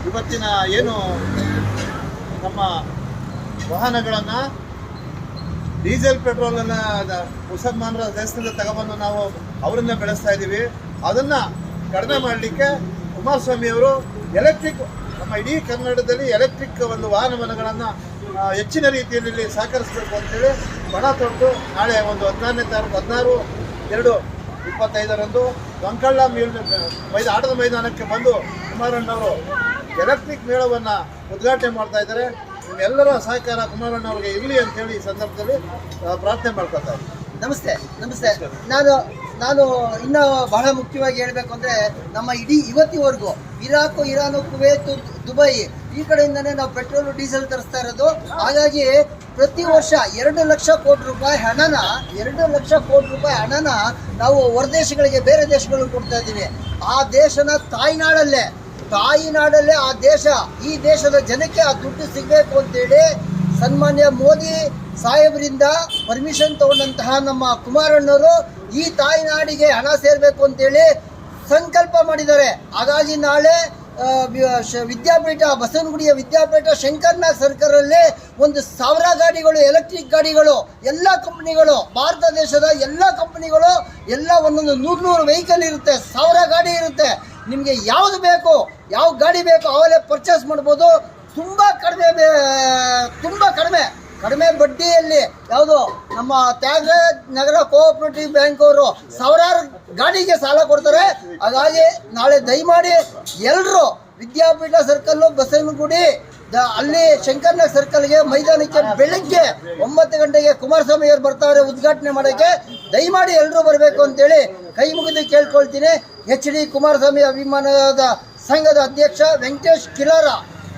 ಇವತ್ತಿನ ಏನು ನಮ್ಮ ವಾಹನಗಳನ್ನು ಡೀಸೆಲ್ ಪೆಟ್ರೋಲನ್ನು ಮುಸಲ್ಮಾನರ ದೇಶದಿಂದ ತಗೊಬಂದು ನಾವು ಅವರನ್ನ ಬೆಳೆಸ್ತಾ ಇದ್ದೀವಿ. ಅದನ್ನು ಕಡಿಮೆ ಮಾಡಲಿಕ್ಕೆ ಕುಮಾರಸ್ವಾಮಿಯವರು ಎಲೆಕ್ಟ್ರಿಕ್ ನಮ್ಮ ಇಡೀ ಕರ್ನಾಟಕದಲ್ಲಿ ಎಲೆಕ್ಟ್ರಿಕ್ ಒಂದು ವಾಹನಗಳನ್ನು ಹೆಚ್ಚಿನ ರೀತಿಯಲ್ಲಿ ಸಹಕರಿಸಬೇಕು ಅಂತೇಳಿ ಪಣ ತೊಟ್ಟು ನಾಳೆ ಒಂದು 16ನೇ ತಾರೀಕು 16/2/25 ಗೊಂಕಳ್ಳ ಆಟದ ಮೈದಾನಕ್ಕೆ ಬಂದು ಕುಮಾರಣ್ಣವರು ಎಲೆಕ್ಟ್ರಿಕ್ ಮೇಳವನ್ನು ಉದ್ಘಾಟನೆ ಮಾಡ್ತಾ ಇದ್ದಾರೆ. ನಿಮ್ಮೆಲ್ಲರ ಸಹಕಾರ ಕುಮಾರಣ್ಣವ್ರಿಗೆ ಇರಲಿ ಅಂತೇಳಿ ಈ ಸಂದರ್ಭದಲ್ಲಿ ಪ್ರಾರ್ಥನೆ ಮಾಡ್ಕೊತಾ ಇದ್ದೀನಿ. ನಮಸ್ತೆ. ನಾನು ಇನ್ನು ಬಹಳ ಮುಖ್ಯವಾಗಿ ಹೇಳಬೇಕು ಅಂದರೆ ನಮ್ಮ ಇಡೀ ಇವತ್ತಿವರೆಗೂ ಇರಾಕು, ಇರಾನು, ಕುವೈತ್, ದುಬೈ ಈ ಕಡೆಯಿಂದನೇ ನಾವು ಪೆಟ್ರೋಲ್ ಡೀಸೆಲ್ ತರಿಸ್ತಾ ಇರೋದು. ಹಾಗಾಗಿ ಪ್ರತಿ ವರ್ಷ 2 ಲಕ್ಷ ಕೋಟಿ ರೂಪಾಯಿ ಹಣನ ನಾವು ಹೊರದೇಶಗಳಿಗೆ, ಬೇರೆ ದೇಶಗಳಿಗೆ ಕೊಡ್ತಾ ಇದ್ದೀವಿ. ಆ ದೇಶನ ತಾಯಿನಾಡಲ್ಲೇ ಈ ದೇಶದ ಜನಕ್ಕೆ ಆ ದುಡ್ಡು ಸಿಗಬೇಕು ಅಂತೇಳಿ ಸನ್ಮಾನ್ಯ ಮೋದಿ ಸಾಹೇಬರಿಂದ ಪರ್ಮಿಷನ್ ತಗೊಂಡಂತಹ ನಮ್ಮ ಕುಮಾರಣ್ಣವರು ಈ ತಾಯಿನಾಡಿಗೆ ಹಣ ಸೇರಬೇಕು ಅಂತೇಳಿ ಸಂಕಲ್ಪ ಮಾಡಿದ್ದಾರೆ. ಹಾಗಾಗಿ ನಾಳೆ ವಿದ್ಯಾಪೀಠ, ಬಸವನಗುಡಿಯ ವಿದ್ಯಾಪೀಠ ಶಂಕರ್ನಾಗ್ ಸರ್ಕಲಲ್ಲಿ 1,000 ಗಾಡಿಗಳು, ಎಲೆಕ್ಟ್ರಿಕ್ ಗಾಡಿಗಳು, ಎಲ್ಲ ಕಂಪ್ನಿಗಳು, ಭಾರತ ದೇಶದ ಎಲ್ಲ ಕಂಪ್ನಿಗಳು ಎಲ್ಲ ಒಂದೊಂದು 100 ವೆಹಿಕಲ್ ಇರುತ್ತೆ, 1000 ಗಾಡಿ ಇರುತ್ತೆ. ನಿಮಗೆ ಯಾವುದು ಬೇಕು, ಯಾವ ಗಾಡಿ ಬೇಕು ಅವಲೇ ಪರ್ಚೇಸ್ ಮಾಡ್ಬೋದು. ತುಂಬ ಕಡಿಮೆ ಬಡ್ಡಿಯಲ್ಲಿ ಯಾವುದು ನಮ್ಮ ತ್ಯಾಗರಾಜ ನಗರ ಕೋಆಪರೇಟಿವ್ ಬ್ಯಾಂಕ್ ಅವರು 1000 ಗಾಡಿಗೆ ಸಾಲ ಕೊಡ್ತಾರೆ. ಹಾಗಾಗಿ ನಾಳೆ ದಯಮಾಡಿ ಎಲ್ಲರೂ ವಿದ್ಯಾಪೀಠ ಸರ್ಕಲ್ಲು, ಬಸವನಗುಡಿ ಅಲ್ಲಿ ಶಂಕರ್ನಾಗ್ ಸರ್ಕಲ್ಗೆ ಮೈದಾನಕ್ಕೆ ಬೆಳಗ್ಗೆ 9 ಗಂಟೆಗೆ ಕುಮಾರಸ್ವಾಮಿ ಅವರು ಬರ್ತಾರೆ ಉದ್ಘಾಟನೆ ಮಾಡೋಕ್ಕೆ. ದಯಮಾಡಿ ಎಲ್ಲರೂ ಬರಬೇಕು ಅಂತೇಳಿ ಕೈ ಮುಗಿದು ಕೇಳ್ಕೊಳ್ತೀನಿ. HD ಕುಮಾರಸ್ವಾಮಿ ಅಭಿಮಾನದ ಸಂಘದ ಅಧ್ಯಕ್ಷ ವೆಂಕಟೇಶ್ ಕಿಲಾರ.